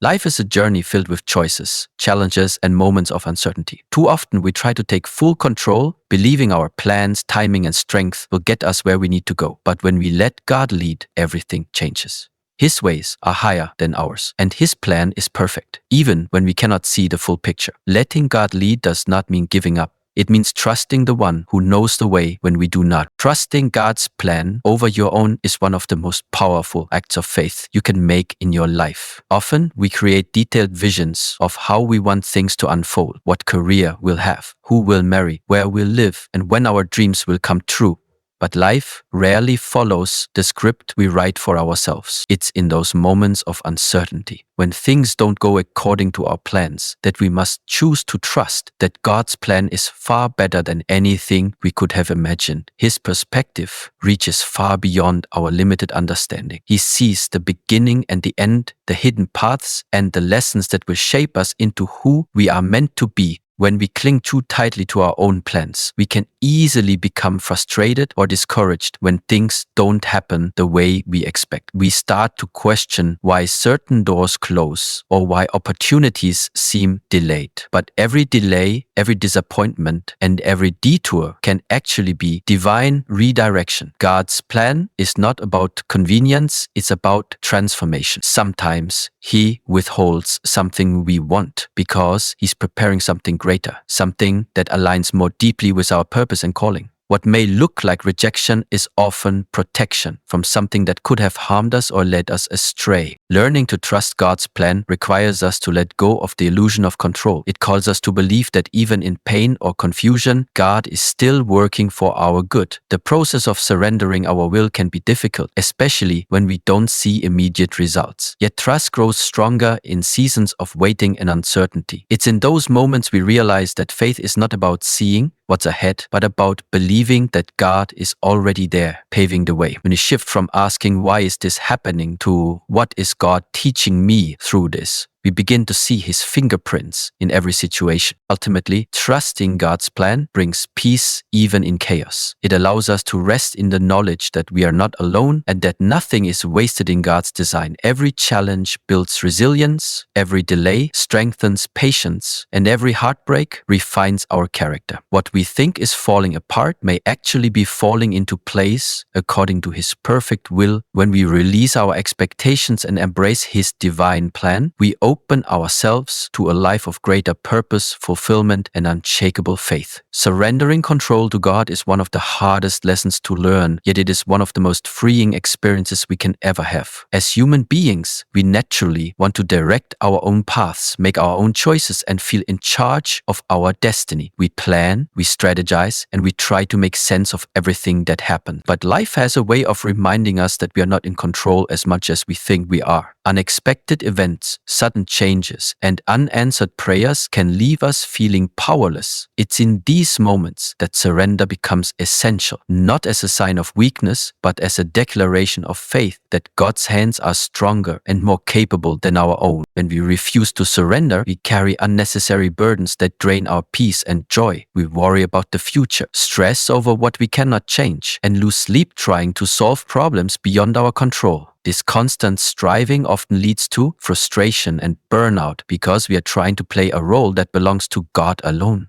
Life is a journey filled with choices, challenges, and moments of uncertainty. Too often we try to take full control, believing our plans, timing, and strength will get us where we need to go. But when we let God lead, everything changes. His ways are higher than ours, and His plan is perfect, even when we cannot see the full picture. Letting God lead does not mean giving up. It means trusting the one who knows the way when we do not. Trusting God's plan over your own is one of the most powerful acts of faith you can make in your life. Often, we create detailed visions of how we want things to unfold, what career we'll have, who we'll marry, where we'll live, and when our dreams will come true. But life rarely follows the script we write for ourselves. It's in those moments of uncertainty, when things don't go according to our plans, that we must choose to trust that God's plan is far better than anything we could have imagined. His perspective reaches far beyond our limited understanding. He sees the beginning and the end, the hidden paths, and the lessons that will shape us into who we are meant to be. When we cling too tightly to our own plans, we can easily become frustrated or discouraged when things don't happen the way we expect. We start to question why certain doors close or why opportunities seem delayed. But every delay, every disappointment, and every detour can actually be divine redirection. God's plan is not about convenience, it's about transformation. Sometimes He withholds something we want because He's preparing something greater, something that aligns more deeply with our purpose and calling. What may look like rejection is often protection from something that could have harmed us or led us astray. Learning to trust God's plan requires us to let go of the illusion of control. It calls us to believe that even in pain or confusion, God is still working for our good. The process of surrendering our will can be difficult, especially when we don't see immediate results. Yet trust grows stronger in seasons of waiting and uncertainty. It's in those moments we realize that faith is not about seeing what's ahead, but about believing that God is already there, paving the way. When you shift from asking, why is this happening, to what is God teaching me through this, we begin to see His fingerprints in every situation. Ultimately, trusting God's plan brings peace even in chaos. It allows us to rest in the knowledge that we are not alone and that nothing is wasted in God's design. Every challenge builds resilience, every delay strengthens patience, and every heartbreak refines our character. What we think is falling apart may actually be falling into place according to His perfect will. When we release our expectations and embrace His divine plan, we open ourselves to a life of greater purpose, fulfillment, and unshakable faith. Surrendering control to God is one of the hardest lessons to learn, yet it is one of the most freeing experiences we can ever have. As human beings, we naturally want to direct our own paths, make our own choices, and feel in charge of our destiny. We plan, we strategize, and we try to make sense of everything that happens. But life has a way of reminding us that we are not in control as much as we think we are. Unexpected events, sudden changes, and unanswered prayers can leave us feeling powerless. It's in these moments that surrender becomes essential, not as a sign of weakness, but as a declaration of faith that God's hands are stronger and more capable than our own. When we refuse to surrender, we carry unnecessary burdens that drain our peace and joy. We worry about the future, stress over what we cannot change, and lose sleep trying to solve problems beyond our control. This constant striving often leads to frustration and burnout because we are trying to play a role that belongs to God alone.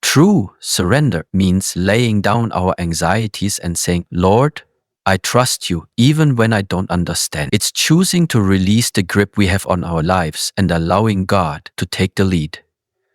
True surrender means laying down our anxieties and saying, Lord, I trust you even when I don't understand. It's choosing to release the grip we have on our lives and allowing God to take the lead.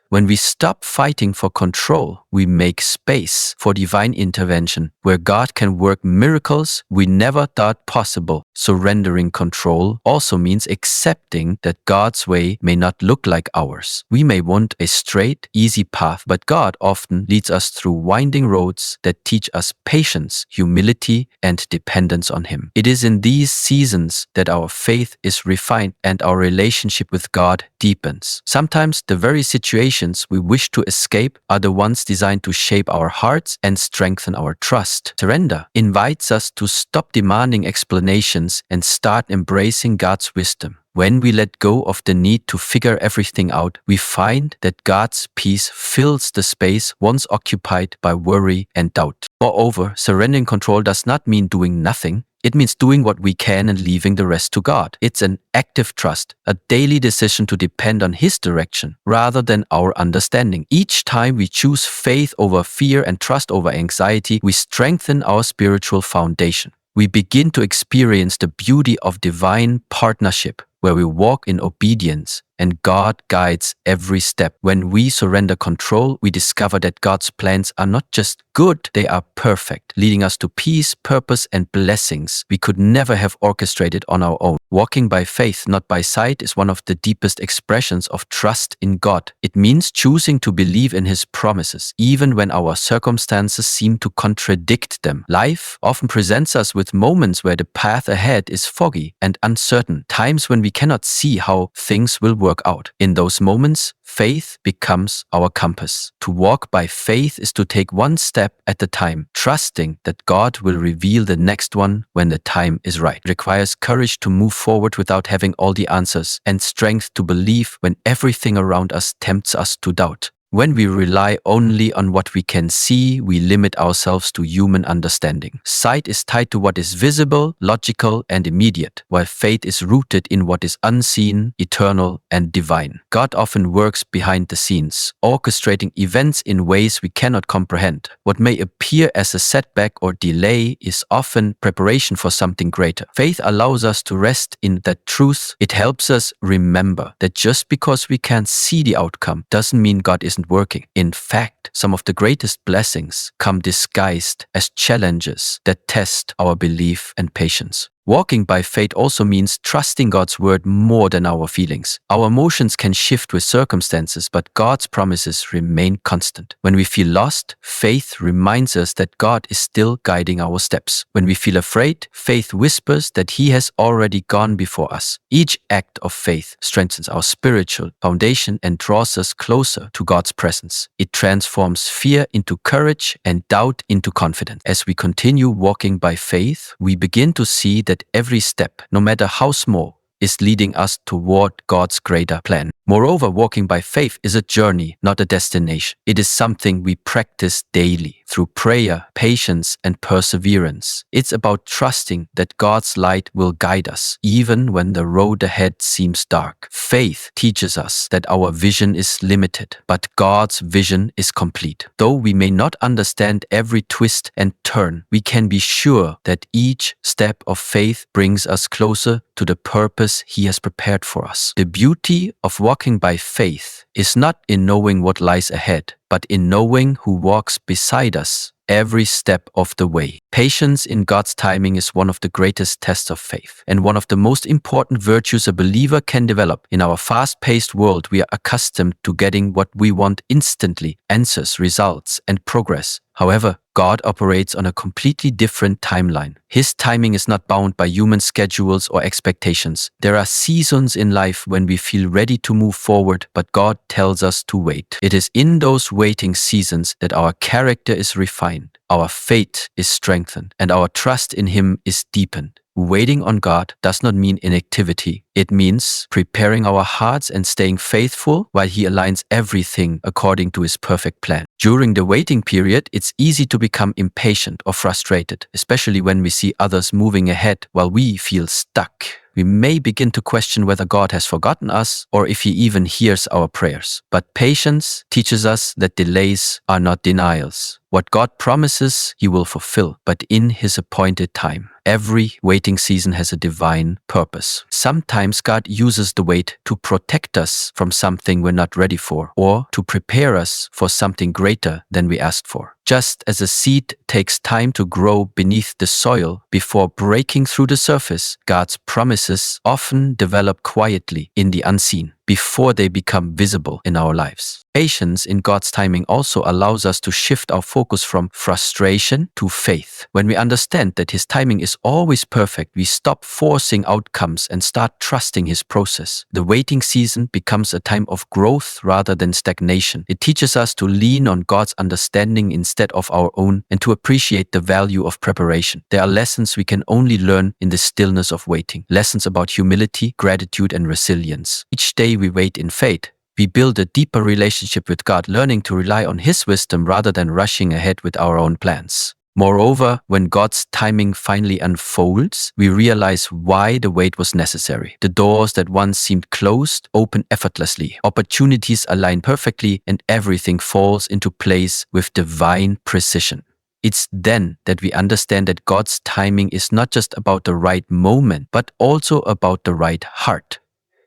When we stop fighting for control, we make space for divine intervention, where God can work miracles we never thought possible. Surrendering control also means accepting that God's way may not look like ours. We may want a straight, easy path, but God often leads us through winding roads that teach us patience, humility, and dependence on Him. It is in these seasons that our faith is refined and our relationship with God deepens. Sometimes the very situations we wish to escape are the ones designed to shape our hearts and strengthen our trust. Surrender invites us to stop demanding explanations and start embracing God's wisdom. When we let go of the need to figure everything out, we find that God's peace fills the space once occupied by worry and doubt. Moreover, surrendering control does not mean doing nothing. It means doing what we can and leaving the rest to God. It's an active trust, a daily decision to depend on His direction rather than our understanding. Each time we choose faith over fear and trust over anxiety, we strengthen our spiritual foundation. We begin to experience the beauty of divine partnership, where we walk in obedience and God guides every step. When we surrender control, we discover that God's plans are not just good, they are perfect, leading us to peace, purpose, and blessings we could never have orchestrated on our own. Walking by faith, not by sight, is one of the deepest expressions of trust in God. It means choosing to believe in His promises, even when our circumstances seem to contradict them. Life often presents us with moments where the path ahead is foggy and uncertain, times when we cannot see how things will work out. In those moments, faith becomes our compass. To walk by faith is to take one step at a time, trusting that God will reveal the next one when the time is right. It requires courage to move forward without having all the answers, and strength to believe when everything around us tempts us to doubt. When we rely only on what we can see, we limit ourselves to human understanding. Sight is tied to what is visible, logical, and immediate, while faith is rooted in what is unseen, eternal, and divine. God often works behind the scenes, orchestrating events in ways we cannot comprehend. What may appear as a setback or delay is often preparation for something greater. Faith allows us to rest in that truth. It helps us remember that just because we can't see the outcome doesn't mean God isn't working. In fact, some of the greatest blessings come disguised as challenges that test our belief and patience. Walking by faith also means trusting God's word more than our feelings. Our emotions can shift with circumstances, but God's promises remain constant. When we feel lost, faith reminds us that God is still guiding our steps. When we feel afraid, faith whispers that He has already gone before us. Each act of faith strengthens our spiritual foundation and draws us closer to God's presence. It transforms fear into courage and doubt into confidence. As we continue walking by faith, we begin to see that every step, no matter how small, is leading us toward God's greater plan. Moreover, walking by faith is a journey, not a destination. It is something we practice daily through prayer, patience, and perseverance. It's about trusting that God's light will guide us, even when the road ahead seems dark. Faith teaches us that our vision is limited, but God's vision is complete. Though we may not understand every twist and turn, we can be sure that each step of faith brings us closer to the purpose He has prepared for us. The beauty of walking by faith is not in knowing what lies ahead, but in knowing who walks beside us every step of the way. Patience in God's timing is one of the greatest tests of faith, and one of the most important virtues a believer can develop. In our fast-paced world, we are accustomed to getting what we want instantly: answers, results, and progress. However, God operates on a completely different timeline. His timing is not bound by human schedules or expectations. There are seasons in life when we feel ready to move forward, but God tells us to wait. It is in those waiting seasons that our character is refined, our faith is strengthened, and our trust in Him is deepened. Waiting on God does not mean inactivity. It means preparing our hearts and staying faithful while He aligns everything according to His perfect plan. During the waiting period, it's easy to become impatient or frustrated, especially when we see others moving ahead while we feel stuck. We may begin to question whether God has forgotten us or if He even hears our prayers. But patience teaches us that delays are not denials. What God promises, He will fulfill, but in His appointed time. Every waiting season has a divine purpose. Sometimes God uses the wait to protect us from something we're not ready for, or to prepare us for something greater than we asked for. Just as a seed takes time to grow beneath the soil before breaking through the surface, God's promises often develop quietly in the unseen before they become visible in our lives. Patience in God's timing also allows us to shift our focus from frustration to faith. When we understand that His timing is always perfect, we stop forcing outcomes and start trusting His process. The waiting season becomes a time of growth rather than stagnation. It teaches us to lean on God's understanding instead of our own, and to appreciate the value of preparation. There are lessons we can only learn in the stillness of waiting. Lessons about humility, gratitude, and resilience. Each day we wait in faith, we build a deeper relationship with God, learning to rely on His wisdom rather than rushing ahead with our own plans. Moreover, when God's timing finally unfolds, we realize why the wait was necessary. The doors that once seemed closed open effortlessly, opportunities align perfectly, and everything falls into place with divine precision. It's then that we understand that God's timing is not just about the right moment, but also about the right heart.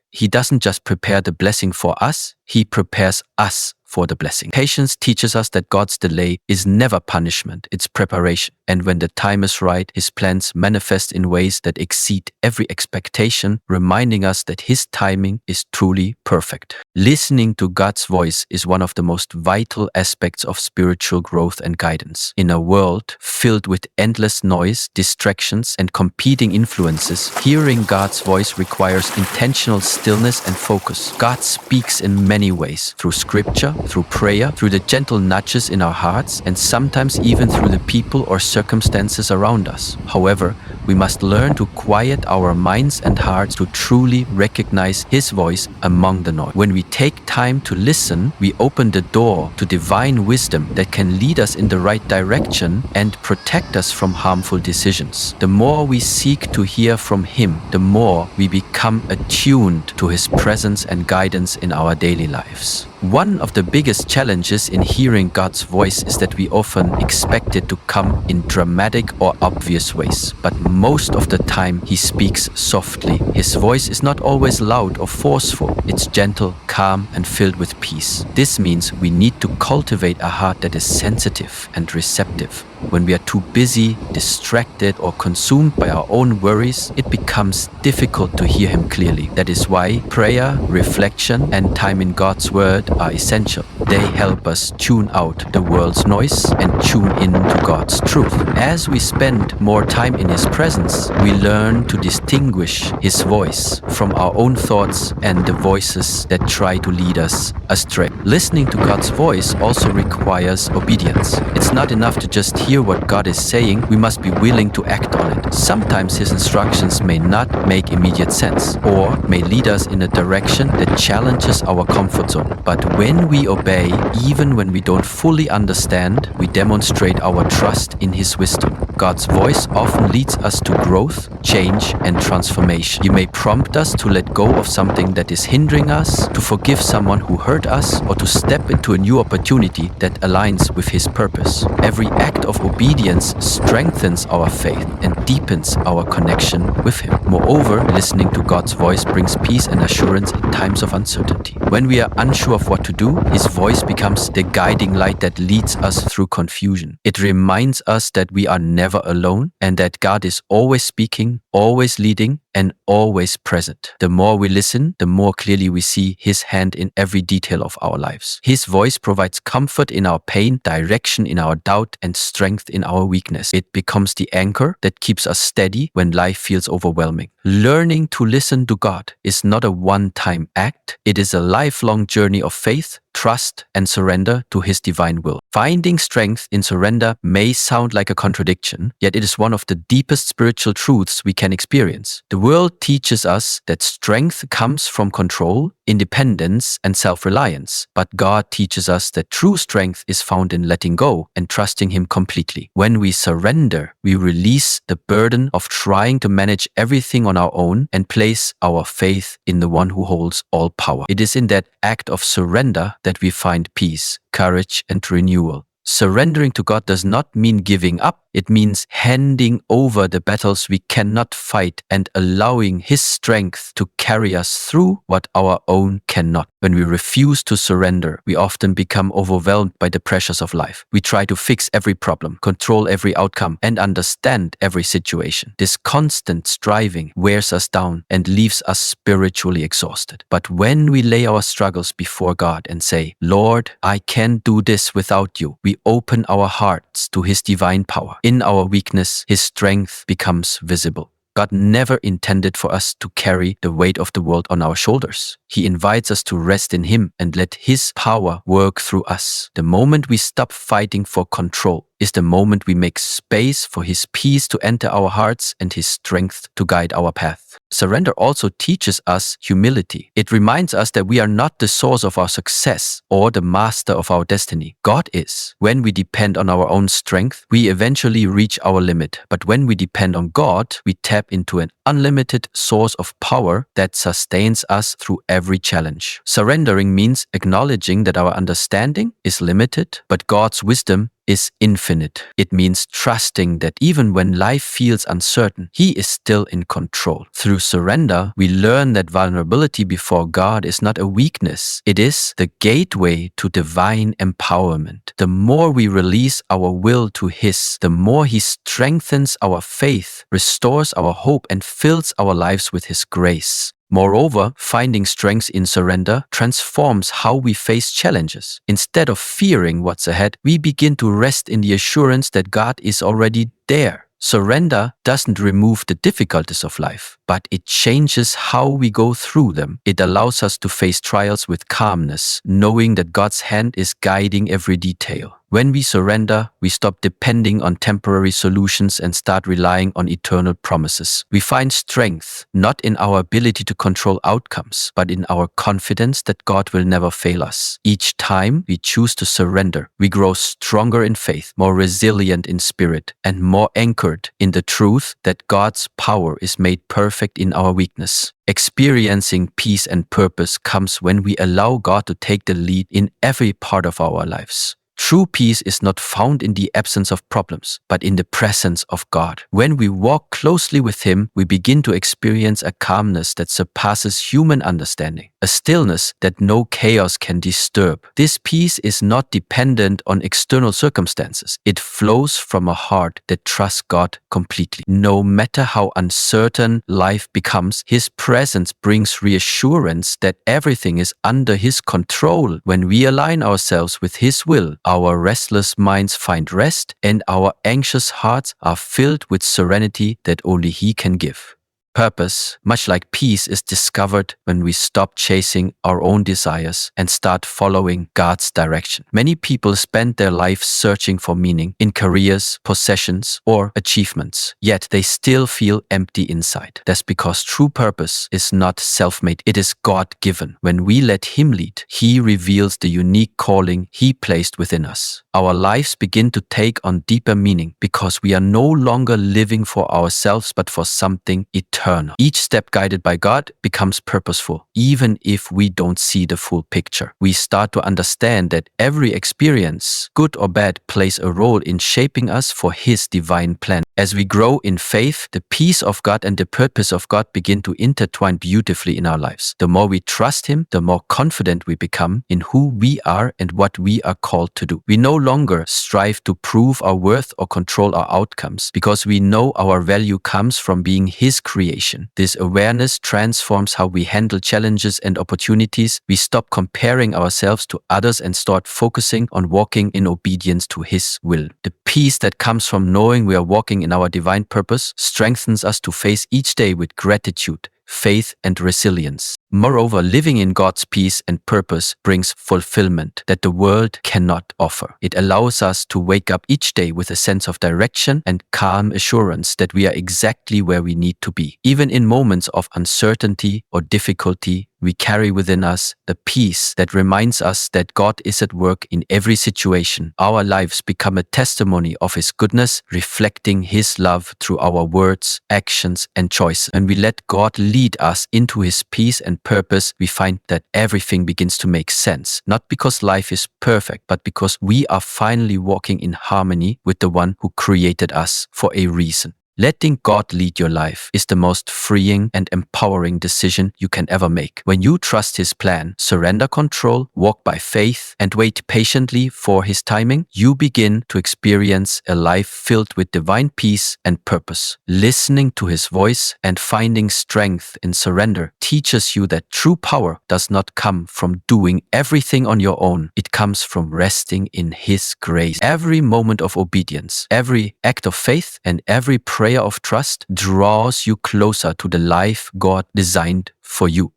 He doesn't just prepare the blessing for us, He prepares us for the blessing. Patience teaches us that God's delay is never punishment, it's preparation. And when the time is right, His plans manifest in ways that exceed every expectation, reminding us that His timing is truly perfect. Listening to God's voice is one of the most vital aspects of spiritual growth and guidance. In a world filled with endless noise, distractions, and competing influences, hearing God's voice requires intentional stillness and focus. God speaks in many ways, through scripture, through prayer, through the gentle nudges in our hearts, and sometimes even through the people or circumstances around us. However, we must learn to quiet our minds and hearts to truly recognize His voice among the noise. When we take time to listen, we open the door to divine wisdom that can lead us in the right direction and protect us from harmful decisions. The more we seek to hear from Him, the more we become attuned to His presence and guidance in our daily lives. One of the biggest challenges in hearing God's voice is that we often expect it to come in dramatic or obvious ways, but most of the time He speaks softly. His voice is not always loud or forceful. It's gentle, calm, and filled with peace. This means we need to cultivate a heart that is sensitive and receptive. When we are too busy, distracted, or consumed by our own worries, it becomes difficult to hear Him clearly. That is why prayer, reflection, and time in God's Word are essential. They help us tune out the world's noise and tune in to God's truth. As we spend more time in His presence, we learn to distinguish His voice from our own thoughts and the voices that try to lead us astray. Listening to God's voice also requires obedience. It's not enough to just hear what God is saying, we must be willing to act on it. Sometimes His instructions may not make immediate sense or may lead us in a direction that challenges our comfort zone. But when we obey, even when we don't fully understand, we demonstrate our trust in His wisdom. God's voice often leads us to growth, change, and transformation. He may prompt us to let go of something that is hindering us, to forgive someone who hurt us, or to step into a new opportunity that aligns with His purpose. Every act of obedience strengthens our faith and deepens our connection with Him. Moreover, listening to God's voice brings peace and assurance in times of uncertainty. When we are unsure of what to do, His voice becomes the guiding light that leads us through confusion. It reminds us that we are never alone and that God is always speaking, always leading, and always present. The more we listen, the more clearly we see His hand in every detail of our lives. His voice provides comfort in our pain, direction in our doubt, and strength in our weakness. It becomes the anchor that keeps us steady when life feels overwhelming. Learning to listen to God is not a one-time act. It is a lifelong journey of faith, trust, and surrender to His divine will. Finding strength in surrender may sound like a contradiction, yet it is one of the deepest spiritual truths we can experience. The world teaches us that strength comes from control, independence, and self-reliance, but God teaches us that true strength is found in letting go and trusting Him completely. When we surrender, we release the burden of trying to manage everything on our own and place our faith in the One who holds all power. It is in that act of surrender that we find peace, courage, and renewal. Surrendering to God does not mean giving up. It means handing over the battles we cannot fight and allowing His strength to carry us through what our own cannot. When we refuse to surrender, we often become overwhelmed by the pressures of life. We try to fix every problem, control every outcome, and understand every situation. This constant striving wears us down and leaves us spiritually exhausted. But when we lay our struggles before God and say, "Lord, I can't do this without you," we open our hearts to His divine power. In our weakness, His strength becomes visible. God never intended for us to carry the weight of the world on our shoulders. He invites us to rest in Him and let His power work through us. The moment we stop fighting for control, is the moment we make space for His peace to enter our hearts and His strength to guide our path. Surrender also teaches us humility. It reminds us that we are not the source of our success or the master of our destiny. God is. When we depend on our own strength, we eventually reach our limit. But when we depend on God, we tap into an unlimited source of power that sustains us through every challenge. Surrendering means acknowledging that our understanding is limited, but God's wisdom is infinite. It means trusting that even when life feels uncertain, He is still in control. Through surrender, we learn that vulnerability before God is not a weakness. It is the gateway to divine empowerment. The more we release our will to His, the more He strengthens our faith, restores our hope, and fills our lives with His grace. Moreover, finding strength in surrender transforms how we face challenges. Instead of fearing what's ahead, we begin to rest in the assurance that God is already there. Surrender doesn't remove the difficulties of life, but it changes how we go through them. It allows us to face trials with calmness, knowing that God's hand is guiding every detail. When we surrender, we stop depending on temporary solutions and start relying on eternal promises. We find strength not in our ability to control outcomes, but in our confidence that God will never fail us. Each time we choose to surrender, we grow stronger in faith, more resilient in spirit, and more anchored in the truth that God's power is made perfect in our weakness. Experiencing peace and purpose comes when we allow God to take the lead in every part of our lives. True peace is not found in the absence of problems, but in the presence of God. When we walk closely with Him, we begin to experience a calmness that surpasses human understanding, a stillness that no chaos can disturb. This peace is not dependent on external circumstances. It flows from a heart that trusts God completely. No matter how uncertain life becomes, His presence brings reassurance that everything is under His control. When we align ourselves with His will, our restless minds find rest, and our anxious hearts are filled with serenity that only He can give. Purpose, much like peace, is discovered when we stop chasing our own desires and start following God's direction. Many people spend their life searching for meaning in careers, possessions, or achievements, yet they still feel empty inside. That's because true purpose is not self-made, it is God-given. When we let Him lead, He reveals the unique calling He placed within us. Our lives begin to take on deeper meaning because we are no longer living for ourselves but for something eternal. Each step guided by God becomes purposeful, even if we don't see the full picture. We start to understand that every experience, good or bad, plays a role in shaping us for His divine plan. As we grow in faith, the peace of God and the purpose of God begin to intertwine beautifully in our lives. The more we trust Him, the more confident we become in who we are and what we are called to do. We no longer strive to prove our worth or control our outcomes because we know our value comes from being His creation. This awareness transforms how we handle challenges and opportunities. We stop comparing ourselves to others and start focusing on walking in obedience to His will. The peace that comes from knowing we are walking in our divine purpose strengthens us to face each day with gratitude, faith, and resilience. Moreover, living in God's peace and purpose brings fulfillment that the world cannot offer. It allows us to wake up each day with a sense of direction and calm assurance that we are exactly where we need to be. Even in moments of uncertainty or difficulty, we carry within us the peace that reminds us that God is at work in every situation. Our lives become a testimony of His goodness, reflecting His love through our words, actions, and choices. When we let God lead us into His peace and purpose, we find that everything begins to make sense. Not because life is perfect, but because we are finally walking in harmony with the One who created us for a reason. Letting God lead your life is the most freeing and empowering decision you can ever make. When you trust His plan, surrender control, walk by faith, and wait patiently for His timing, you begin to experience a life filled with divine peace and purpose. Listening to His voice and finding strength in surrender teaches you that true power does not come from doing everything on your own. It comes from resting in His grace. Every moment of obedience, every act of faith, and every prayer of trust draws you closer to the life God designed for you.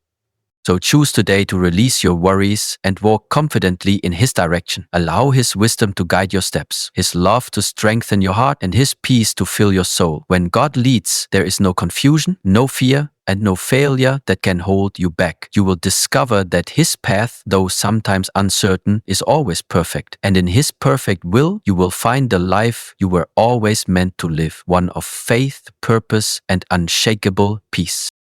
So choose today to release your worries and walk confidently in His direction. Allow His wisdom to guide your steps, His love to strengthen your heart, and His peace to fill your soul. When God leads, there is no confusion, no fear, and no failure that can hold you back. You will discover that His path, though sometimes uncertain, is always perfect. And in His perfect will, you will find the life you were always meant to live, one of faith, purpose, and unshakable peace.